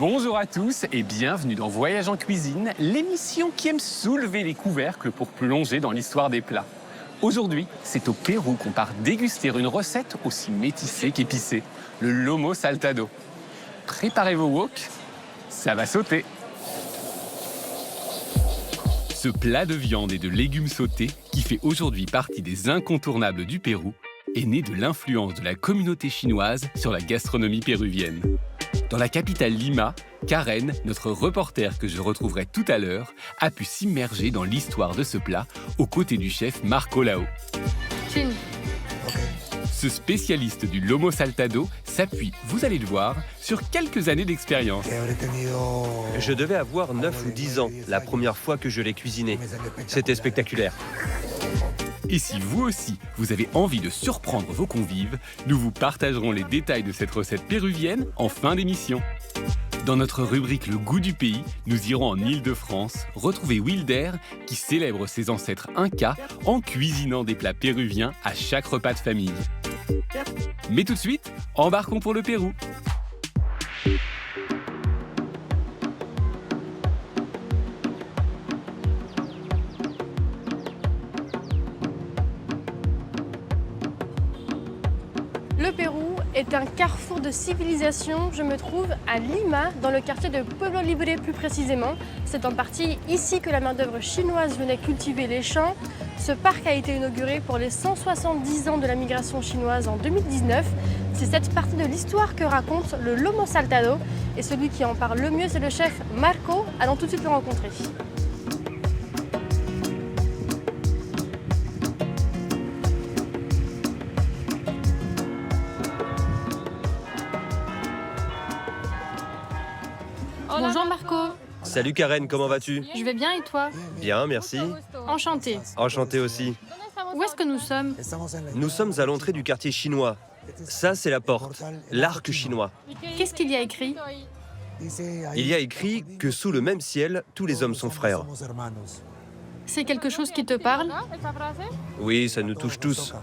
Bonjour à tous et bienvenue dans Voyage en cuisine, l'émission qui aime soulever les couvercles pour plonger dans l'histoire des plats. Aujourd'hui, c'est au Pérou qu'on part déguster une recette aussi métissée qu'épicée, le lomo saltado. Préparez vos wok, ça va sauter. Ce plat de viande et de légumes sautés, qui fait aujourd'hui partie des incontournables du Pérou, est né de l'influence de la communauté chinoise sur la gastronomie péruvienne. Dans la capitale Lima, Karen, notre reporter que je retrouverai tout à l'heure, a pu s'immerger dans l'histoire de ce plat aux côtés du chef Marco Lao. Chine. Ce spécialiste du lomo saltado s'appuie, vous allez le voir, sur quelques années d'expérience. Je devais avoir 9 ou 10 ans, la première fois que je l'ai cuisiné. C'était spectaculaire. Et si vous aussi, vous avez envie de surprendre vos convives, nous vous partagerons les détails de cette recette péruvienne en fin d'émission. Dans notre rubrique Le goût du pays, nous irons en Île-de-France retrouver Wilder qui célèbre ses ancêtres incas en cuisinant des plats péruviens à chaque repas de famille. Mais tout de suite, embarquons pour le Pérou. Le Pérou est un carrefour de civilisation. Je me trouve à Lima, dans le quartier de Pueblo Libre plus précisément. C'est en partie ici que la main-d'œuvre chinoise venait cultiver les champs. Ce parc a été inauguré pour les 170 ans de la migration chinoise en 2019. C'est cette partie de l'histoire que raconte le lomo saltado. Et celui qui en parle le mieux, c'est le chef Marco. Allons tout de suite le rencontrer. Bonjour Marco. Salut Karen, comment vas-tu? Je vais bien et toi? Bien, merci. Enchanté. Enchanté aussi. Où est-ce que nous sommes? Nous sommes à l'entrée du quartier chinois. Ça, c'est la porte, l'arc chinois. Qu'est-ce qu'il y a écrit? Il y a écrit que sous le même ciel, tous les hommes sont frères. C'est quelque chose qui te parle? Oui, ça nous touche tous.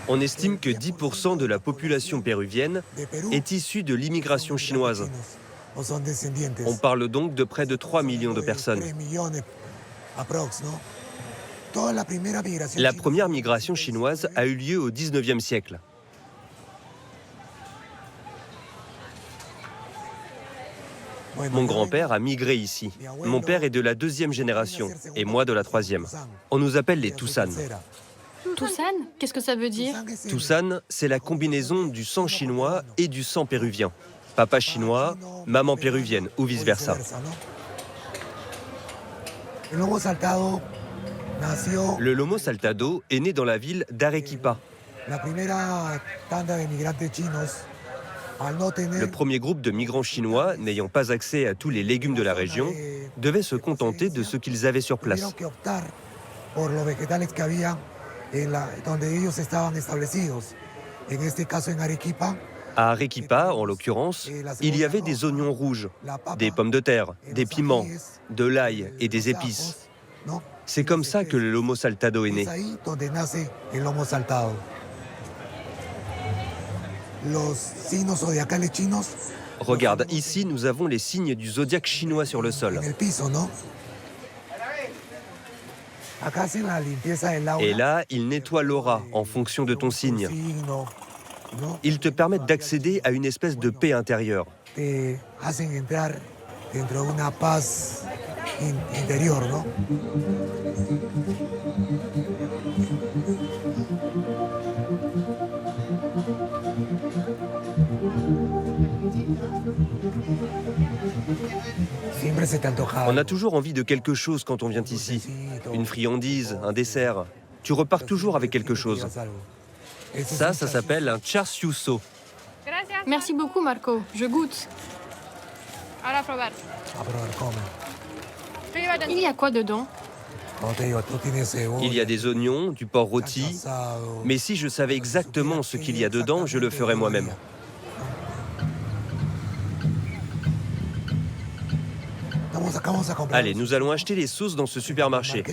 On estime que 10% de la population péruvienne est issue de l'immigration chinoise. On parle donc de près de 3 millions de personnes. La première migration chinoise a eu lieu au 19e siècle. Mon grand-père a migré ici. Mon père est de la 2e génération et moi de la 3e. On nous appelle les Tusan. Tusan? Qu'est-ce que ça veut dire? Tusan, c'est la combinaison du sang chinois et du sang péruvien. Papa chinois, maman péruvienne ou vice-versa. Le lomo saltado est né dans la ville d'Arequipa. Le premier groupe de migrants chinois, n'ayant pas accès à tous les légumes de la région, devait se contenter de ce qu'ils avaient sur place. À Arequipa, en l'occurrence, il y avait des oignons rouges, des pommes de terre, des piments, de l'ail et des épices. C'est comme ça que le lomo saltado est né. Regarde, ici, nous avons les signes du zodiaque chinois sur le sol. Et là, ils nettoient l'aura en fonction de ton signe. Ils te permettent d'accéder à une espèce de paix intérieure. On a toujours envie de quelque chose quand on vient ici. Une friandise, un dessert. Tu repars toujours avec quelque chose. Ça s'appelle un char siu so. Merci beaucoup Marco, je goûte. Il y a quoi dedans? Il y a des oignons, du porc rôti. Mais si je savais exactement ce qu'il y a dedans, je le ferais moi-même. Allez, nous allons acheter les sauces dans ce supermarché.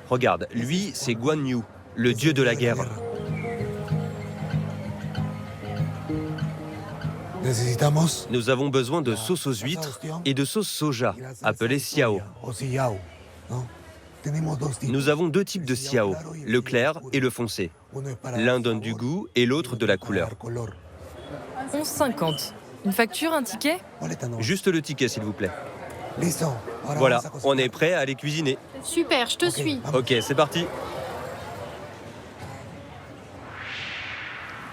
Regarde, lui, c'est Guan Yu, le dieu de la guerre. Nous avons besoin de sauce aux huîtres et de sauce soja, appelée siao. Nous avons deux types de siao, le clair et le foncé. L'un donne du goût et l'autre de la couleur. 11,50. Une facture, un ticket? Juste le ticket, s'il vous plaît. Voilà, on est prêt à aller cuisiner. Super, je te suis. Ok, c'est parti.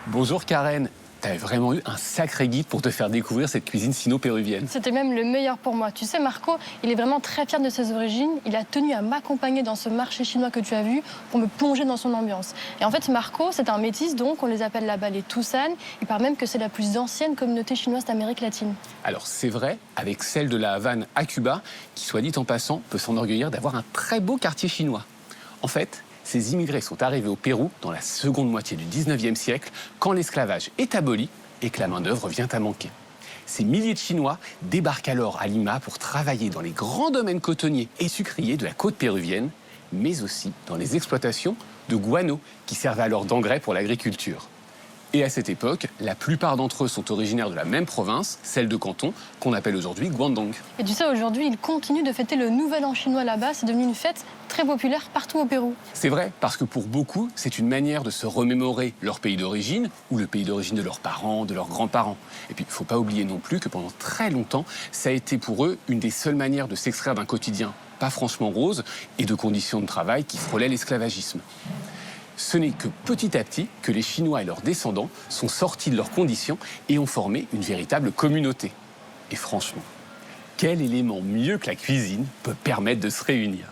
Bonjour Karen, t'avais vraiment eu un sacré guide pour te faire découvrir cette cuisine sino-péruvienne. C'était même le meilleur pour moi. Tu sais, Marco, il est vraiment très fier de ses origines. Il a tenu à m'accompagner dans ce marché chinois que tu as vu pour me plonger dans son ambiance. Et en fait, Marco, c'est un métis, donc on les appelle là-bas les Tusan. Il paraît même que c'est la plus ancienne communauté chinoise d'Amérique latine. Alors c'est vrai, avec celle de la Havane à Cuba, qui soit dit en passant, peut s'enorgueillir d'avoir un très beau quartier chinois. En fait, ces immigrés sont arrivés au Pérou dans la seconde moitié du 19e siècle, quand l'esclavage est aboli et que la main-d'œuvre vient à manquer. Ces milliers de Chinois débarquent alors à Lima pour travailler dans les grands domaines cotonniers et sucriers de la côte péruvienne, mais aussi dans les exploitations de guano qui servaient alors d'engrais pour l'agriculture. Et à cette époque, la plupart d'entre eux sont originaires de la même province, celle de Canton, qu'on appelle aujourd'hui Guangdong. Et tu sais, aujourd'hui, ils continuent de fêter le Nouvel An chinois là-bas. C'est devenu une fête très populaire partout au Pérou. C'est vrai, parce que pour beaucoup, c'est une manière de se remémorer leur pays d'origine ou le pays d'origine de leurs parents, de leurs grands-parents. Et puis, il ne faut pas oublier non plus que pendant très longtemps, ça a été pour eux une des seules manières de s'extraire d'un quotidien pas franchement rose et de conditions de travail qui frôlaient l'esclavagisme. Ce n'est que petit à petit que les Chinois et leurs descendants sont sortis de leurs conditions et ont formé une véritable communauté. Et franchement, quel élément mieux que la cuisine peut permettre de se réunir?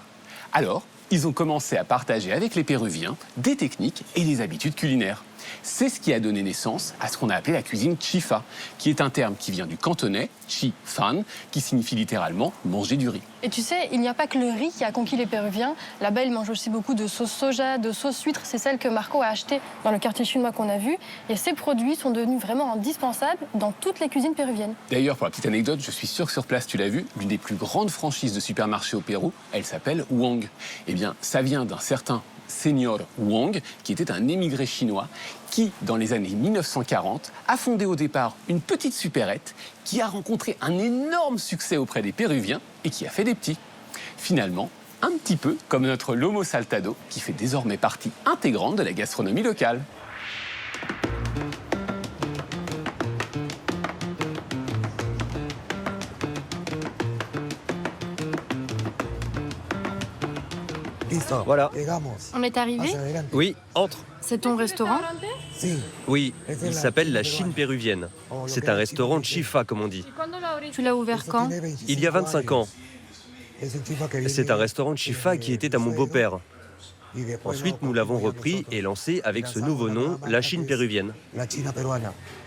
Alors, ils ont commencé à partager avec les Péruviens des techniques et des habitudes culinaires. C'est ce qui a donné naissance à ce qu'on a appelé la cuisine chifa, qui est un terme qui vient du cantonais chi fan, qui signifie littéralement manger du riz. Et tu sais, il n'y a pas que le riz qui a conquis les Péruviens. Là-bas, ils mangent aussi beaucoup de sauce soja, de sauce huître. C'est celle que Marco a achetée dans le quartier chinois qu'on a vu. Et ces produits sont devenus vraiment indispensables dans toutes les cuisines péruviennes. D'ailleurs, pour la petite anecdote, je suis sûr que sur place, tu l'as vu, l'une des plus grandes franchises de supermarchés au Pérou, elle s'appelle Wang. Eh bien, ça vient d'un certain Senior Wang, qui était un émigré chinois, qui, dans les années 1940, a fondé au départ une petite supérette qui a rencontré un énorme succès auprès des Péruviens et qui a fait des petits. Finalement, un petit peu comme notre lomo saltado, qui fait désormais partie intégrante de la gastronomie locale. Voilà. On est arrivé? Oui, entre. C'est ton restaurant? Oui, il s'appelle la Chine péruvienne. C'est un restaurant chifa, comme on dit. Tu l'as ouvert quand? Il y a 25 ans. C'est un restaurant de chifa qui était à mon beau-père. Ensuite, nous l'avons repris et lancé avec ce nouveau nom, la Chine péruvienne.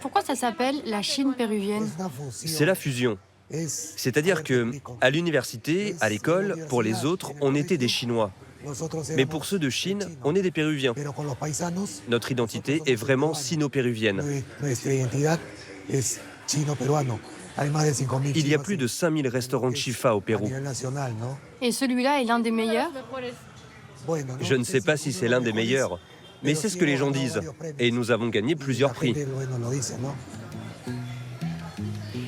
Pourquoi ça s'appelle la Chine péruvienne? C'est la fusion. C'est-à-dire que, à l'université, à l'école, pour les autres, on était des Chinois. Mais pour ceux de Chine, on est des Péruviens. Notre identité est vraiment sino-péruvienne. Il y a plus de 5000 restaurants de chifa au Pérou. Et celui-là est l'un des meilleurs? Je ne sais pas si c'est l'un des meilleurs, mais c'est ce que les gens disent. Et nous avons gagné plusieurs prix.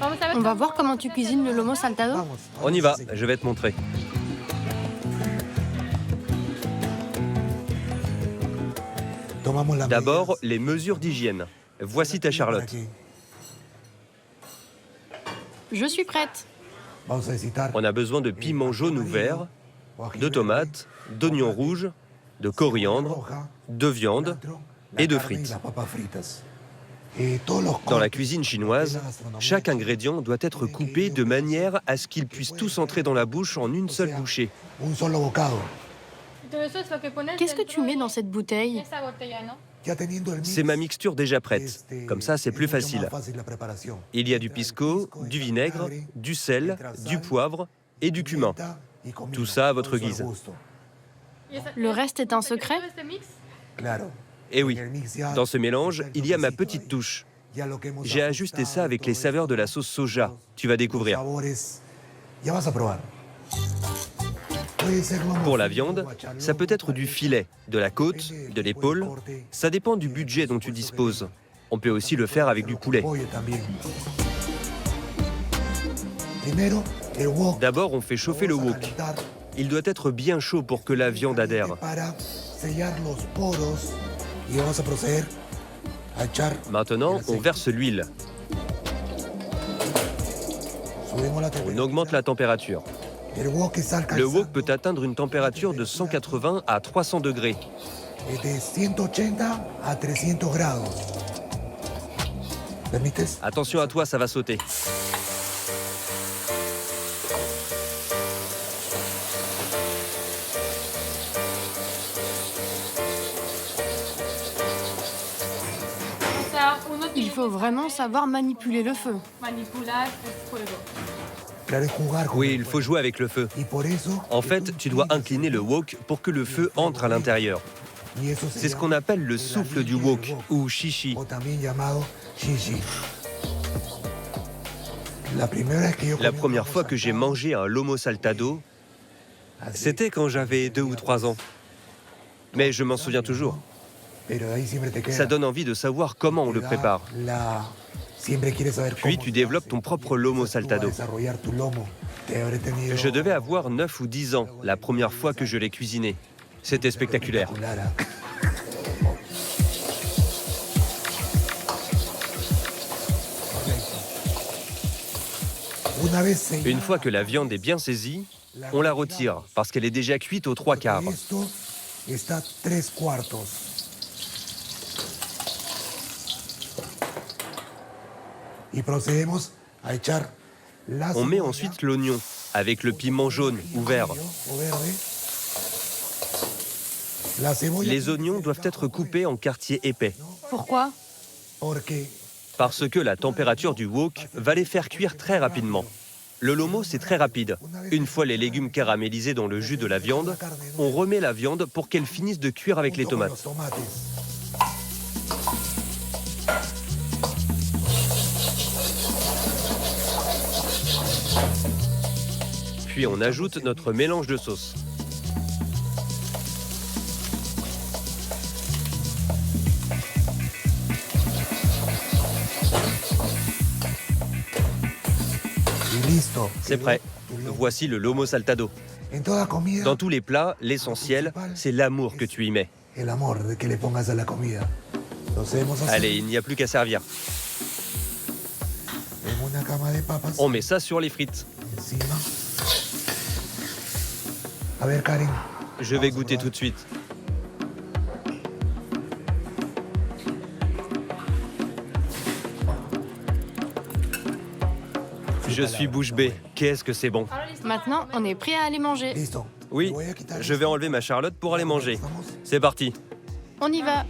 On va voir comment tu cuisines le lomo saltado. On y va, je vais te montrer. D'abord, les mesures d'hygiène. Voici ta Charlotte. Je suis prête. On a besoin de piments jaunes ou verts, de tomates, d'oignons rouges, de coriandre, de viande et de frites. Dans la cuisine chinoise, chaque ingrédient doit être coupé de manière à ce qu'ils puissent tous entrer dans la bouche en une seule bouchée. Qu'est-ce que tu mets dans cette bouteille? C'est ma mixture déjà prête. Comme ça, c'est plus facile. Il y a du pisco, du vinaigre, du sel, du poivre et du cumin. Tout ça à votre guise. Le reste est un secret? Et oui, dans ce mélange, il y a ma petite touche. J'ai ajusté ça avec les saveurs de la sauce soja. Tu vas découvrir. Pour la viande, ça peut être du filet, de la côte, de l'épaule. Ça dépend du budget dont tu disposes. On peut aussi le faire avec du poulet. D'abord, on fait chauffer le wok. Il doit être bien chaud pour que la viande adhère. Maintenant, on verse l'huile. On augmente la température. Le wok peut atteindre une température de 180 à 300 degrés. Attention à toi, ça va sauter. Il faut vraiment savoir manipuler le feu. Oui, il faut jouer avec le feu. En fait, tu dois incliner le wok pour que le feu entre à l'intérieur. C'est ce qu'on appelle le souffle du wok, ou shishi. La première fois que j'ai mangé un lomo saltado, c'était quand j'avais 2 ou 3 ans. Mais je m'en souviens toujours. Ça donne envie de savoir comment on le prépare. Puis tu développes ton propre lomo saltado. Je devais avoir 9 ou 10 ans la première fois que je l'ai cuisiné. C'était spectaculaire. Une fois que la viande est bien saisie, on la retire parce qu'elle est déjà cuite aux 3/4. On met ensuite l'oignon avec le piment jaune ou vert. Les oignons doivent être coupés en quartiers épais. Pourquoi? Parce que la température du wok va les faire cuire très rapidement. Le lomo, c'est très rapide. Une fois les légumes caramélisés dans le jus de la viande, on remet la viande pour qu'elle finisse de cuire avec les tomates. Puis on ajoute notre mélange de sauces. C'est prêt. Voici le lomo saltado. Dans tous les plats, l'essentiel, c'est l'amour que tu y mets. Allez, il n'y a plus qu'à servir. On met ça sur les frites. Je vais goûter tout de suite. Je suis bouche bée. Qu'est-ce que c'est bon. Maintenant, on est prêt à aller manger. Oui, je vais enlever ma Charlotte pour aller manger. C'est parti. On y va.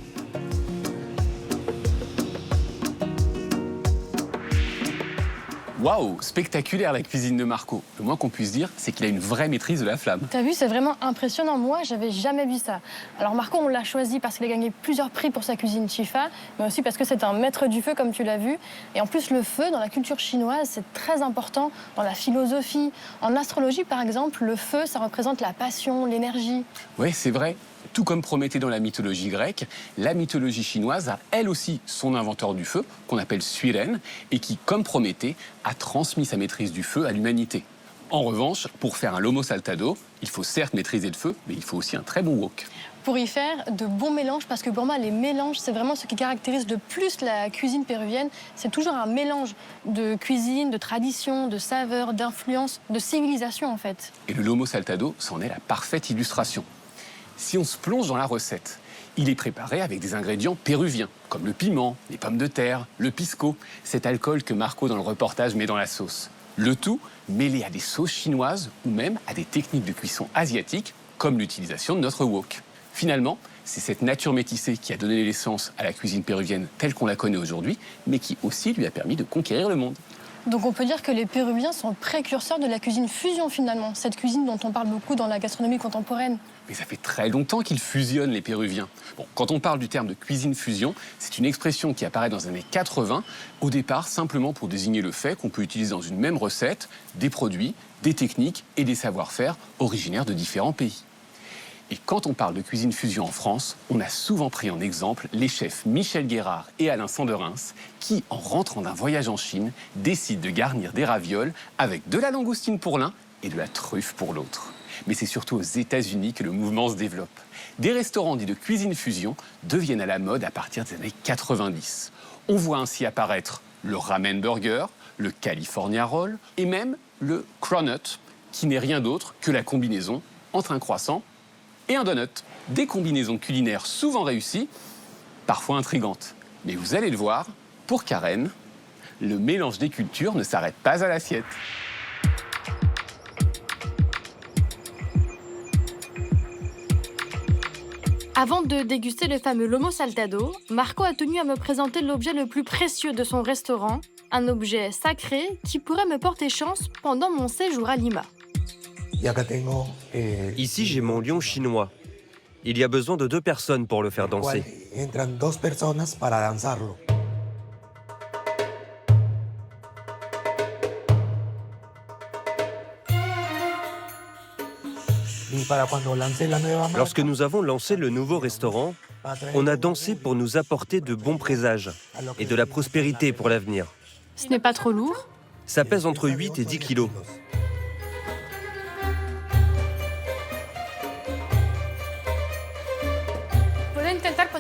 Waouh, spectaculaire la cuisine de Marco. Le moins qu'on puisse dire, c'est qu'il a une vraie maîtrise de la flamme. T'as vu, c'est vraiment impressionnant. Moi, j'avais jamais vu ça. Alors Marco, on l'a choisi parce qu'il a gagné plusieurs prix pour sa cuisine Chifa, mais aussi parce que c'est un maître du feu, comme tu l'as vu. Et en plus, le feu, dans la culture chinoise, c'est très important dans la philosophie. En astrologie, par exemple, le feu, ça représente la passion, l'énergie. Oui, c'est vrai. Tout comme Prométhée dans la mythologie grecque, la mythologie chinoise a elle aussi son inventeur du feu, qu'on appelle Suiren, et qui, comme Prométhée, a transmis sa maîtrise du feu à l'humanité. En revanche, pour faire un lomo saltado, il faut certes maîtriser le feu, mais il faut aussi un très bon wok. Pour y faire de bons mélanges, parce que pour moi, les mélanges, c'est vraiment ce qui caractérise le plus la cuisine péruvienne. C'est toujours un mélange de cuisine, de tradition, de saveurs, d'influence, de civilisation, en fait. Et le lomo saltado, c'en est la parfaite illustration. Si on se plonge dans la recette, il est préparé avec des ingrédients péruviens, comme le piment, les pommes de terre, le pisco, cet alcool que Marco dans le reportage met dans la sauce. Le tout mêlé à des sauces chinoises ou même à des techniques de cuisson asiatiques, comme l'utilisation de notre wok. Finalement, c'est cette nature métissée qui a donné l'essence à la cuisine péruvienne telle qu'on la connaît aujourd'hui, mais qui aussi lui a permis de conquérir le monde. Donc on peut dire que les Péruviens sont précurseurs de la cuisine fusion finalement, cette cuisine dont on parle beaucoup dans la gastronomie contemporaine. Mais ça fait très longtemps qu'ils fusionnent, les Péruviens. Bon, quand on parle du terme de cuisine fusion, c'est une expression qui apparaît dans les années 80, au départ simplement pour désigner le fait qu'on peut utiliser dans une même recette des produits, des techniques et des savoir-faire originaires de différents pays. Et quand on parle de cuisine fusion en France, on a souvent pris en exemple les chefs Michel Guérard et Alain Sanderens qui, en rentrant d'un voyage en Chine, décident de garnir des ravioles avec de la langoustine pour l'un et de la truffe pour l'autre. Mais c'est surtout aux États-Unis que le mouvement se développe. Des restaurants dits de cuisine fusion deviennent à la mode à partir des années 90. On voit ainsi apparaître le ramen burger, le California roll et même le cronut, qui n'est rien d'autre que la combinaison entre un croissant et un donut. Des combinaisons culinaires souvent réussies, parfois intrigantes. Mais vous allez le voir, pour Karen, le mélange des cultures ne s'arrête pas à l'assiette. Avant de déguster le fameux lomo saltado, Marco a tenu à me présenter l'objet le plus précieux de son restaurant, un objet sacré qui pourrait me porter chance pendant mon séjour à Lima. Ici, j'ai mon lion chinois. Il y a besoin de 2 personnes pour le faire danser. Lorsque nous avons lancé le nouveau restaurant, on a dansé pour nous apporter de bons présages et de la prospérité pour l'avenir. Ce n'est pas trop lourd? Ça pèse entre 8 et 10 kilos.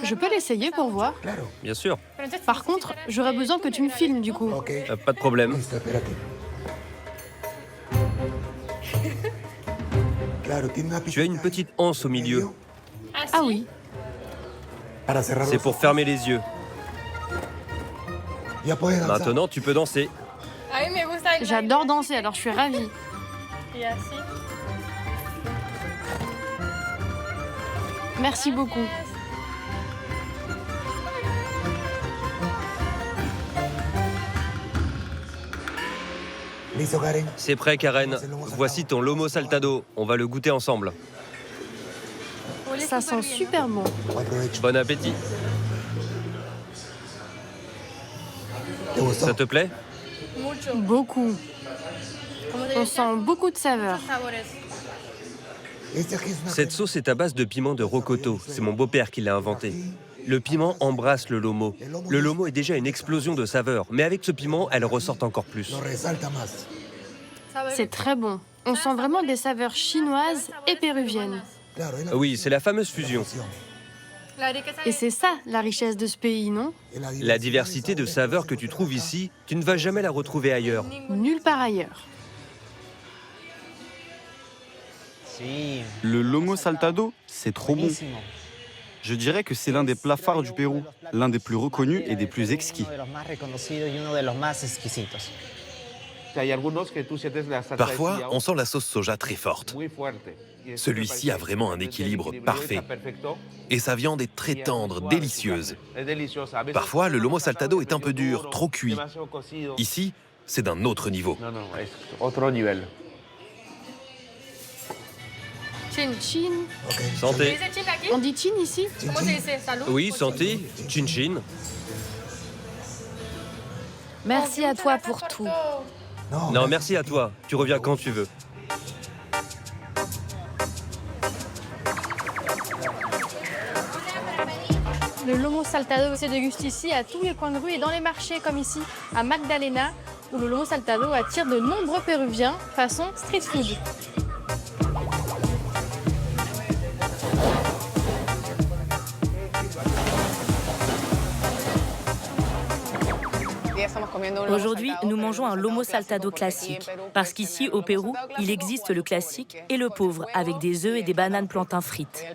Je peux l'essayer pour voir. Bien sûr, Par contre, j'aurais besoin que tu me filmes du coup. pas de problème. Tu as une petite anse au milieu. Ah oui. C'est pour fermer les yeux. Maintenant, tu peux danser. J'adore danser, alors je suis ravie. Merci beaucoup. C'est prêt, Karen. Voici ton lomo saltado. On va le goûter ensemble. Ça sent super bon. Bon appétit. Ça te plaît? Beaucoup. On sent beaucoup de saveurs. Cette sauce est à base de piment de rocoto. C'est mon beau-père qui l'a inventé. Le piment embrasse le lomo. Le lomo est déjà une explosion de saveurs, mais avec ce piment, elle ressort encore plus. C'est très bon. On sent vraiment des saveurs chinoises et péruviennes. Oui, c'est la fameuse fusion. Et c'est ça, la richesse de ce pays, non? La diversité de saveurs que tu trouves ici, tu ne vas jamais la retrouver ailleurs. Nulle part ailleurs. Le lomo saltado, c'est trop bon. Je dirais que c'est l'un des plats phares du Pérou, l'un des plus reconnus et des plus exquis. Parfois, on sent la sauce soja très forte. Celui-ci a vraiment un équilibre parfait. Et sa viande est très tendre, délicieuse. Parfois, le lomo saltado est un peu dur, trop cuit. Ici, c'est d'un autre niveau. Chin chin. Santé. On dit chin ici? Oui, santé. Chin chin. Merci à toi pour tout. Non, merci à toi. Tu reviens quand tu veux. Le lomo saltado se déguste ici à tous les coins de rue et dans les marchés comme ici à Magdalena où le lomo saltado attire de nombreux Péruviens façon street food. Aujourd'hui, nous mangeons un lomo saltado classique, parce qu'ici, au Pérou, il existe le classique et le pauvre, avec des œufs et des bananes plantains frites.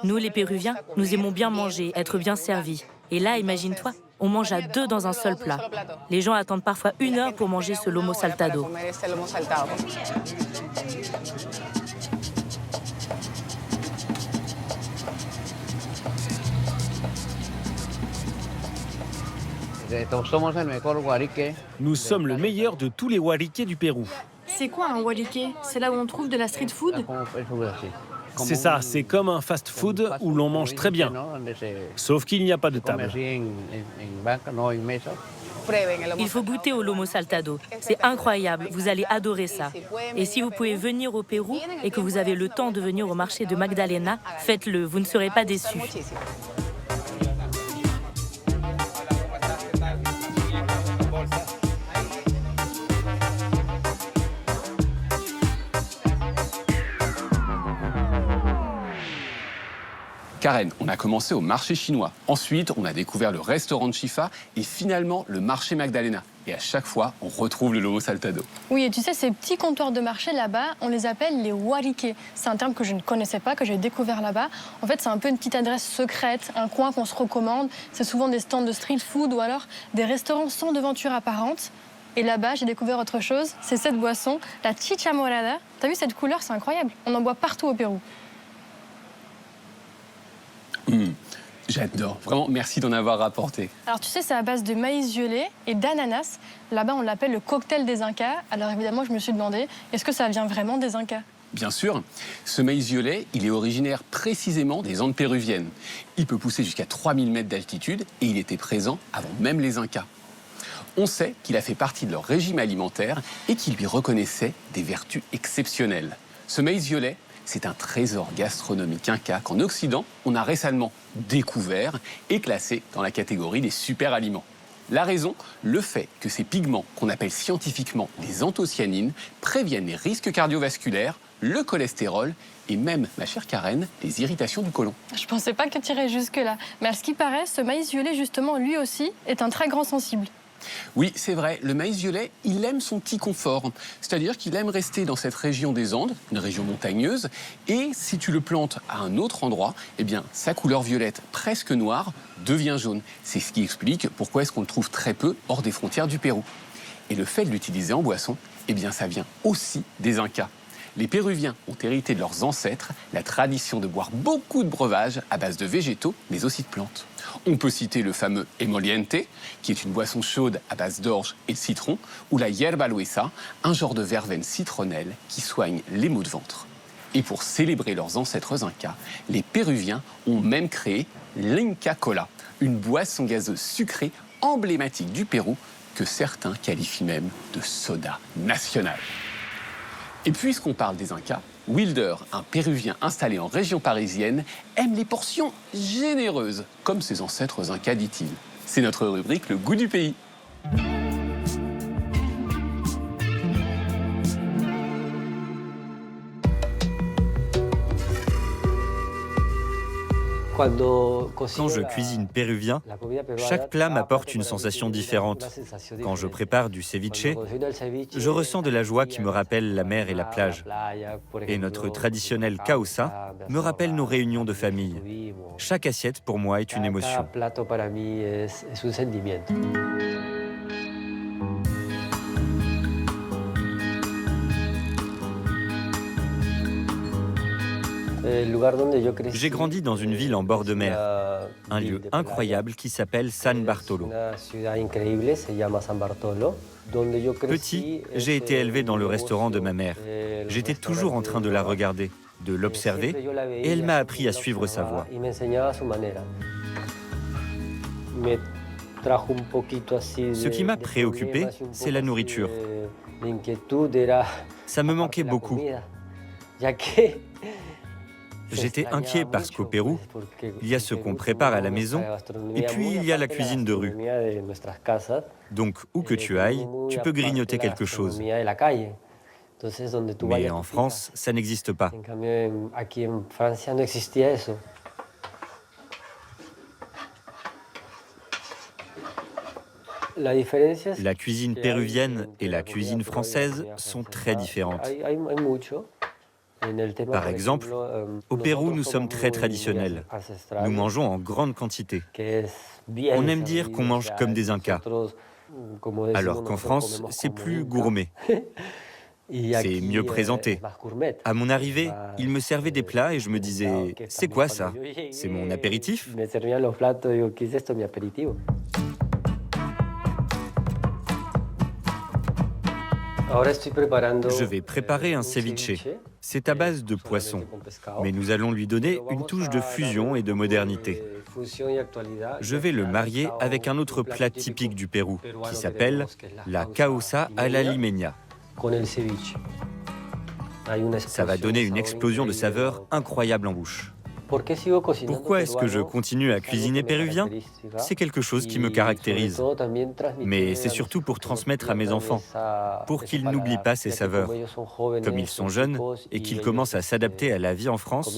Nous, les Péruviens, nous aimons bien manger, être bien servis. Et là, imagine-toi, on mange à 2 dans un seul plat. Les gens attendent parfois 1 heure pour manger ce lomo saltado. Nous sommes le meilleur de tous les huariques du Pérou. C'est quoi un huarique? C'est là où on trouve de la street food? C'est ça, c'est comme un fast-food où l'on mange très bien. Sauf qu'il n'y a pas de table. Il faut goûter au lomo saltado. C'est incroyable, vous allez adorer ça. Et si vous pouvez venir au Pérou et que vous avez le temps de venir au marché de Magdalena, faites-le, vous ne serez pas déçus. Karen, on a commencé au marché chinois. Ensuite, on a découvert le restaurant de Chifa et finalement le marché Magdalena. Et à chaque fois, on retrouve le lomo saltado. Oui, et tu sais, ces petits comptoirs de marché là-bas, on les appelle les wariké. C'est un terme que je ne connaissais pas, que j'ai découvert là-bas. En fait, c'est un peu une petite adresse secrète, un coin qu'on se recommande. C'est souvent des stands de street food ou alors des restaurants sans devanture apparente. Et là-bas, j'ai découvert autre chose, c'est cette boisson, la chicha morada. T'as vu cette couleur, c'est incroyable. On en boit partout au Pérou. J'adore. Vraiment, merci d'en avoir rapporté. Alors tu sais, c'est à base de maïs violet et d'ananas. Là-bas, on l'appelle le cocktail des Incas. Alors évidemment, je me suis demandé, est-ce que ça vient vraiment des Incas? Bien sûr, ce maïs violet, il est originaire précisément des Andes péruviennes. Il peut pousser jusqu'à 3000 mètres d'altitude et il était présent avant même les Incas. On sait qu'il a fait partie de leur régime alimentaire et qu'il lui reconnaissait des vertus exceptionnelles. Ce maïs violet, c'est un trésor gastronomique inca qu'en Occident, on a récemment découvert et classé dans la catégorie des super-aliments. La raison, le fait que ces pigments, qu'on appelle scientifiquement les anthocyanines, préviennent les risques cardiovasculaires, le cholestérol et même, ma chère Karen, les irritations du côlon. Je pensais pas que tu irais jusque-là. Mais à ce qui paraît, ce maïs violet, justement, lui aussi, est un très grand sensible. Oui, c'est vrai, le maïs violet, il aime son petit confort. C'est-à-dire qu'il aime rester dans cette région des Andes, une région montagneuse, et si tu le plantes à un autre endroit, eh bien, sa couleur violette, presque noire, devient jaune. C'est ce qui explique pourquoi est-ce qu'on le trouve très peu hors des frontières du Pérou. Et le fait de l'utiliser en boisson, eh bien, ça vient aussi des Incas. Les Péruviens ont hérité de leurs ancêtres la tradition de boire beaucoup de breuvages à base de végétaux, mais aussi de plantes. On peut citer le fameux emoliente, qui est une boisson chaude à base d'orge et de citron, ou la yerba luesa, un genre de verveine citronnelle qui soigne les maux de ventre. Et pour célébrer leurs ancêtres incas, les Péruviens ont même créé l'Inca Cola, une boisson gazeuse sucrée emblématique du Pérou que certains qualifient même de soda national. Et puisqu'on parle des Incas, Wilder, un Péruvien installé en région parisienne, aime les portions généreuses, comme ses ancêtres Incas, dit-il. C'est notre rubrique Le goût du pays. Quand je cuisine péruvien, chaque plat m'apporte une sensation différente. Quand je prépare du ceviche, je ressens de la joie qui me rappelle la mer et la plage. Et notre traditionnel causa me rappelle nos réunions de famille. Chaque assiette, pour moi, est une émotion. J'ai grandi dans une ville en bord de mer, un lieu incroyable qui s'appelle San Bartolo. Petit, j'ai été élevé dans le restaurant de ma mère. J'étais toujours en train de la regarder, de l'observer, et elle m'a appris à suivre sa voie. Ce qui m'a préoccupé, c'est la nourriture. Ça me manquait beaucoup. J'étais inquiet parce qu'au Pérou, il y a ce qu'on prépare à la maison et puis il y a la cuisine de rue. Donc, où que tu ailles, tu peux grignoter quelque chose. Mais en France, ça n'existe pas. La cuisine péruvienne et la cuisine française sont très différentes. Par exemple, au Pérou, nous sommes très traditionnels. Nous mangeons en grande quantité. On aime dire qu'on mange comme des Incas, alors qu'en France, c'est plus gourmet. C'est mieux présenté. À mon arrivée, ils me servaient des plats et je me disais « C'est quoi ça? C'est mon apéritif ?» Je vais préparer un ceviche. C'est à base de poisson, mais nous allons lui donner une touche de fusion et de modernité. Je vais le marier avec un autre plat typique du Pérou, qui s'appelle la causa a la limeña. Ça va donner une explosion de saveurs incroyable en bouche. Pourquoi est-ce que je continue à cuisiner péruvien? C'est quelque chose qui me caractérise. Mais c'est surtout pour transmettre à mes enfants, pour qu'ils n'oublient pas ces saveurs. Comme ils sont jeunes et qu'ils commencent à s'adapter à la vie en France,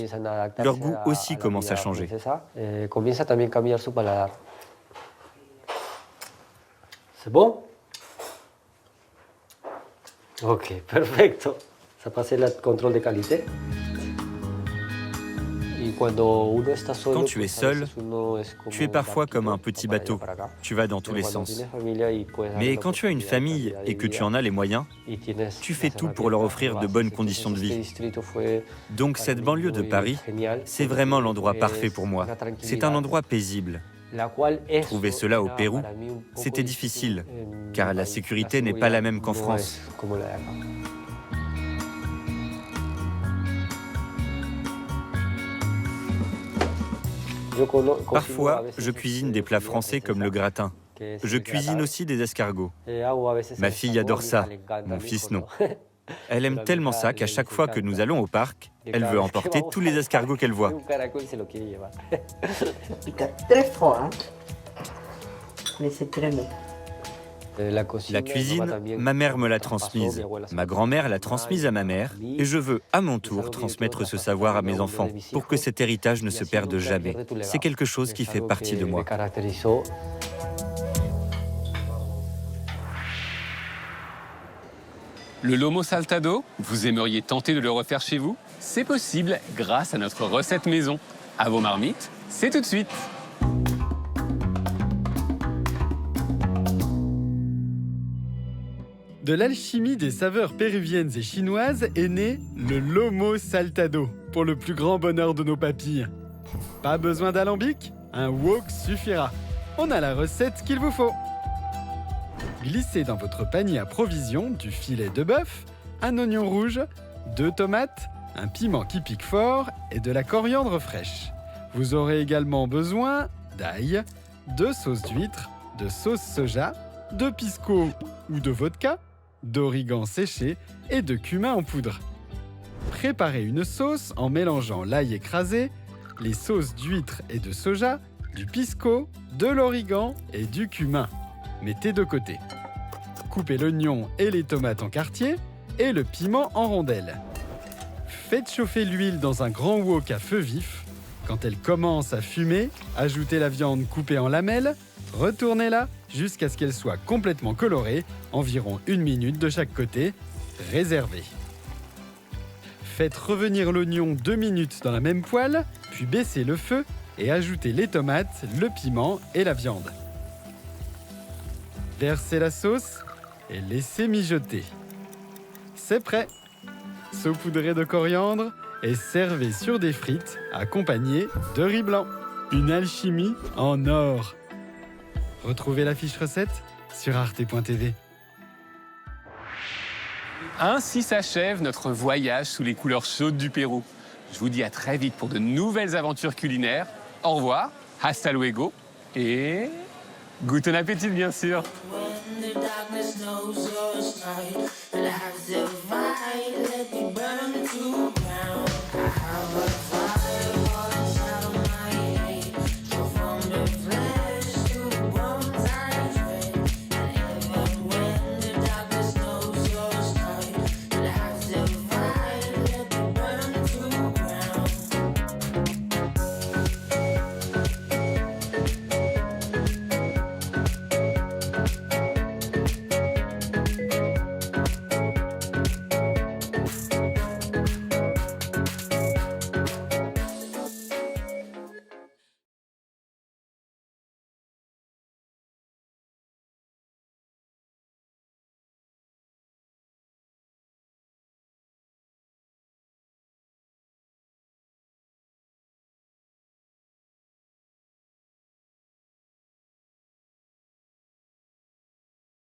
leur goût aussi commence à changer. C'est bon? Ok, perfecto. Ça passe le contrôle de qualité. Quand tu es seul, tu es parfois comme un petit bateau. Tu vas dans tous les sens. Mais quand tu as une famille et que tu en as les moyens, tu fais tout pour leur offrir de bonnes conditions de vie. Donc cette banlieue de Paris, c'est vraiment l'endroit parfait pour moi. C'est un endroit paisible. Trouver cela au Pérou, c'était difficile, car la sécurité n'est pas la même qu'en France. Parfois, je cuisine des plats français comme le gratin. Je cuisine aussi des escargots. Ma fille adore ça, mon fils non. Elle aime tellement ça qu'à chaque fois que nous allons au parc, elle veut emporter tous les escargots qu'elle voit. La cuisine, ma mère me l'a transmise, ma grand-mère l'a transmise à ma mère, et je veux, à mon tour, transmettre ce savoir à mes enfants, pour que cet héritage ne se perde jamais. C'est quelque chose qui fait partie de moi. Le lomo saltado, vous aimeriez tenter de le refaire chez vous? C'est possible grâce à notre recette maison. À vos marmites, c'est tout de suite. De l'alchimie des saveurs péruviennes et chinoises est né le lomo saltado, pour le plus grand bonheur de nos papilles. Pas besoin d'alambic, un wok suffira. On a la recette qu'il vous faut. Glissez dans votre panier à provisions du filet de bœuf, un oignon rouge, 2 tomates, un piment qui pique fort et de la coriandre fraîche. Vous aurez également besoin d'ail, de sauce d'huître, de sauce soja, de pisco ou de vodka, d'origan séché et de cumin en poudre. Préparez une sauce en mélangeant l'ail écrasé, les sauces d'huître et de soja, du pisco, de l'origan et du cumin. Mettez de côté. Coupez l'oignon et les tomates en quartiers et le piment en rondelles. Faites chauffer l'huile dans un grand wok à feu vif. Quand elle commence à fumer, ajoutez la viande coupée en lamelles, retournez-la jusqu'à ce qu'elle soit complètement colorée, environ 1 minute de chaque côté, réservez. Faites revenir l'oignon 2 minutes dans la même poêle, puis baissez le feu et ajoutez les tomates, le piment et la viande. Versez la sauce et laissez mijoter. C'est prêt! Saupoudrez de coriandre et servez sur des frites accompagnées de riz blanc. Une alchimie en or. Retrouvez la fiche recette sur arte.tv. Ainsi s'achève notre voyage sous les couleurs chaudes du Pérou. Je vous dis à très vite pour de nouvelles aventures culinaires. Au revoir, hasta luego et guten appétit bien sûr. The darkness knows us, right? And I have to fight, let me burn.